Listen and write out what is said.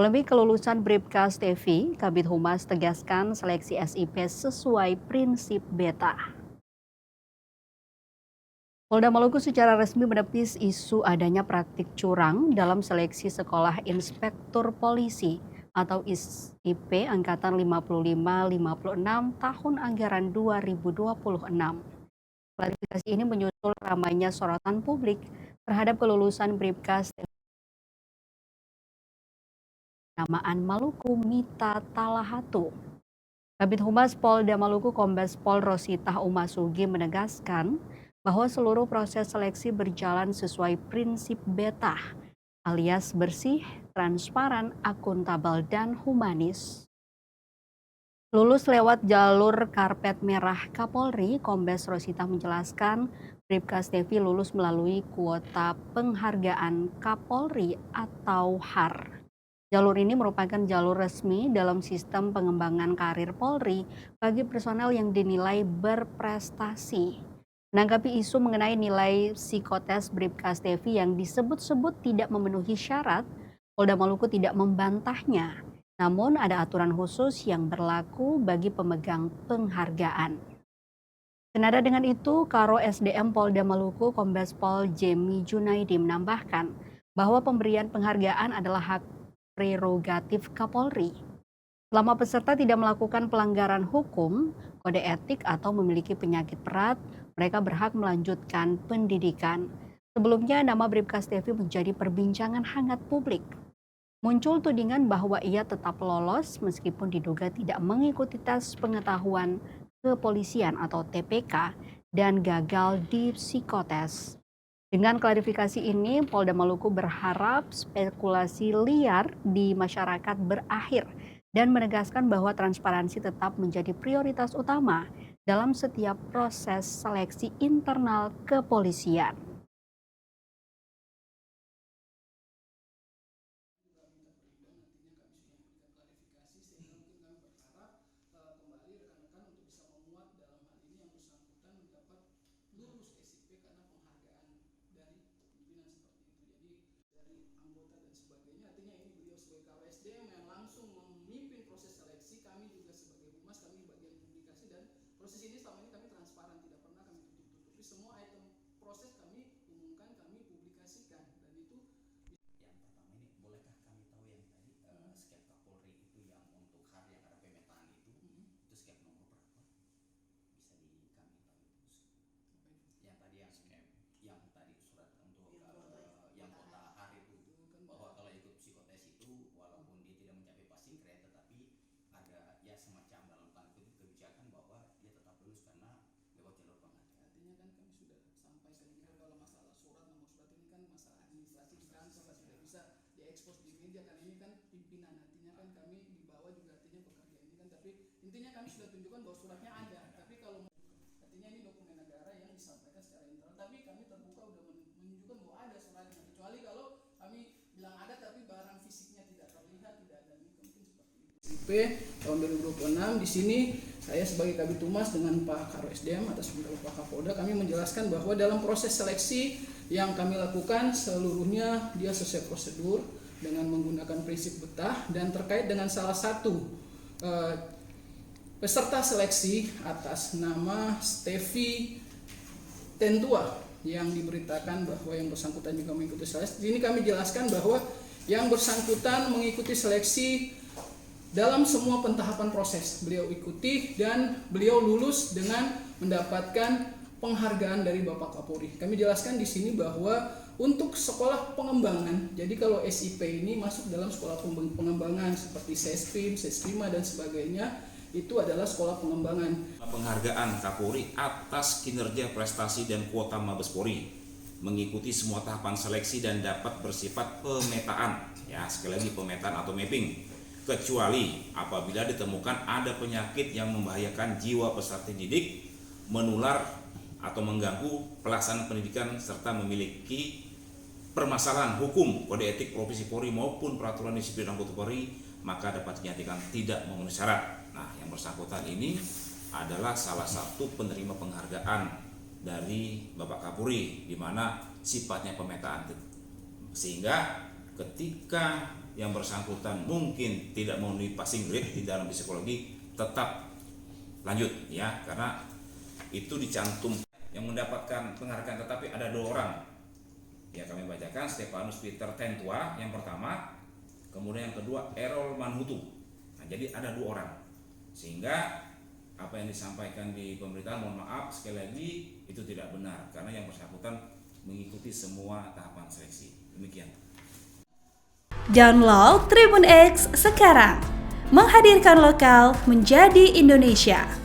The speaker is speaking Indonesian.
Polemik kelulusan Bribka Stevi, Kabid Humas tegaskan seleksi SIP sesuai prinsip beta. Polda Maluku secara resmi menepis isu adanya praktik curang dalam seleksi sekolah inspektur polisi atau SIP angkatan 55-56 tahun anggaran 2026. Klarifikasi ini menyusul ramainya sorotan publik terhadap kelulusan Bribka Stevi namaan Maluku Mita Talahatu. Kabid Humas Polda Maluku Kombes Pol Rositah Umasugi menegaskan bahwa seluruh proses seleksi berjalan sesuai prinsip beta alias bersih, transparan, akuntabel, dan humanis. Lulus lewat jalur karpet merah Kapolri, Kombes Rositah menjelaskan Bribka Stevi lulus melalui kuota penghargaan Kapolri atau HAR. Jalur ini merupakan jalur resmi dalam sistem pengembangan karir Polri bagi personel yang dinilai berprestasi. Menanggapi isu mengenai nilai psikotes Bribka Stevi yang disebut-sebut tidak memenuhi syarat, Polda Maluku tidak membantahnya. Namun ada aturan khusus yang berlaku bagi pemegang penghargaan. Senada dengan itu, Karo SDM Polda Maluku Kombes Pol Jemi Junaidi menambahkan bahwa pemberian penghargaan adalah hak prerogatif Kapolri. Selama peserta tidak melakukan pelanggaran hukum, kode etik atau memiliki penyakit berat, mereka berhak melanjutkan pendidikan. Sebelumnya nama Bribka Stevi menjadi perbincangan hangat publik. Muncul tudingan bahwa ia tetap lolos meskipun diduga tidak mengikuti tes pengetahuan kepolisian atau TPK dan gagal di psikotes. Dengan klarifikasi ini, Polda Maluku berharap spekulasi liar di masyarakat berakhir dan menegaskan bahwa transparansi tetap menjadi prioritas utama dalam setiap proses seleksi internal kepolisian. Kembali rekan-rekan untuk bisa memuat dalam hal ini yang bersangkutan mendapat lulus SIP karena penghargaan dari pimpinan seperti itu. Jadi dari anggota dan sebagainya, artinya ini beliau sebagai Karo SDM yang langsung memimpin proses seleksi, kami juga sebagai humas, kami bagian publikasi, dan proses ini selama ini kami transparan, tidak pernah kami tutup-tutupi. Semua item proses kami umumkan, kami publikasikan, dan itu. Yang pertama ini, bolehkah kami tahu yang tadi skep Kapolri itu yang untuk HAR yang ada pemetaan itu skep nomor berapa? Bisa kami tahu itu. Yang tadi yang tadi surat untuk yang kota HAR itu bahwa kalau ikut psikotes itu walaupun dia tidak mencapai passing grade tetapi ada ya semacam dalam tanda kutip kebijakan bahwa dia tetap lulus karena lewat jalur penghargaan. Artinya kan kami sudah sampaikan juga kalau masalah surat, nomor surat ini kan masalah administrasi di kantor, tidak bisa diekspos di media kan, ini kan pimpinan, artinya kan kami di bawah juga artinya bekerja ini kan, tapi intinya kami sudah tunjukkan bahwa suratnya ada, tapi kalau artinya ini dokumen negara yang disampaikan secara internal, tapi kami terbuka udah menunjukkan bahwa ada suratnya, kecuali kalau kami bilang ada tapi barang fisiknya tidak terlihat, tidak ada, ini mungkin seperti itu. SIP tahun 2026 di sini saya sebagai Kabid Humas dengan Pak Karo SDM atas nama Pak Kapolda, kami menjelaskan bahwa dalam proses seleksi yang kami lakukan seluruhnya dia sesuai prosedur dengan menggunakan prinsip betah, dan terkait dengan salah satu peserta seleksi atas nama Stevi Tentua yang diberitakan bahwa yang bersangkutan juga mengikuti seleksi. Ini kami jelaskan bahwa yang bersangkutan mengikuti seleksi dalam semua pentahapan proses. Beliau ikuti dan beliau lulus dengan mendapatkan penghargaan dari Bapak Kapolri. Kami jelaskan di sini bahwa untuk sekolah pengembangan, jadi kalau SIP ini masuk dalam sekolah pengembangan seperti Sespim, Seskrima dan sebagainya, itu adalah sekolah pengembangan. Penghargaan Kapolri atas kinerja prestasi dan kuota Mabes Polri mengikuti semua tahapan seleksi dan dapat bersifat pemetaan, ya sekali lagi pemetaan atau mapping, kecuali apabila ditemukan ada penyakit yang membahayakan jiwa peserta didik, menular atau mengganggu pelaksanaan pendidikan serta memiliki permasalahan hukum, kode etik profesi Polri maupun peraturan disiplin anggota Polri, maka dapat dinyatakan tidak memenuhi syarat. Nah, yang bersangkutan ini adalah salah satu penerima penghargaan dari Bapak Kapolri, di mana sifatnya pemetaan, sehingga ketika yang bersangkutan mungkin tidak memenuhi passing grade di dalam psikologi, tetap lanjut ya, karena itu dicantum yang mendapatkan penghargaan. Tetapi ada 2 orang ya, kami bacakan: Stefanus Peter Tentua yang pertama, kemudian yang kedua Errol Manhutu. Nah, jadi ada 2 orang, sehingga apa yang disampaikan di pemberitaan, mohon maaf sekali lagi, itu tidak benar karena yang bersangkutan mengikuti semua tahapan seleksi. Demikian. Download Tribun X sekarang, menghadirkan lokal menjadi Indonesia.